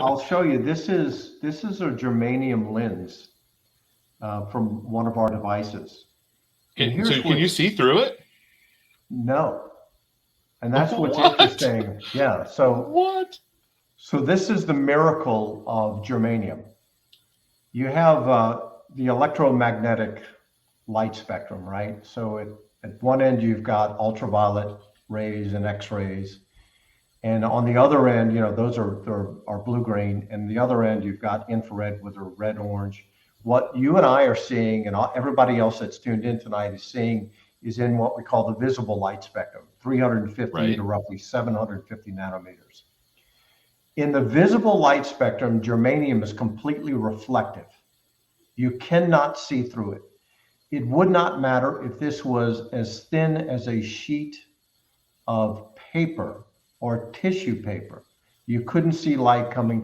I'll show you. This is a germanium lens from one of our devices. And So here's can you what's see through it? no, and that's what's What? interesting. Yeah. What? So this is the miracle of germanium. You have the electromagnetic light spectrum, right? So at one end you've got ultraviolet rays and X-rays, and on the other end, those are blue green, and the other end you've got infrared with a red orange. What you and I are seeing, and everybody else that's tuned in tonight is seeing, is in what we call the visible light spectrum, 350 to Right. roughly 750 nanometers. In the visible light spectrum, germanium is completely reflective. You cannot see through it. It would not matter if this was as thin as a sheet of paper or tissue paper. You couldn't see light coming through.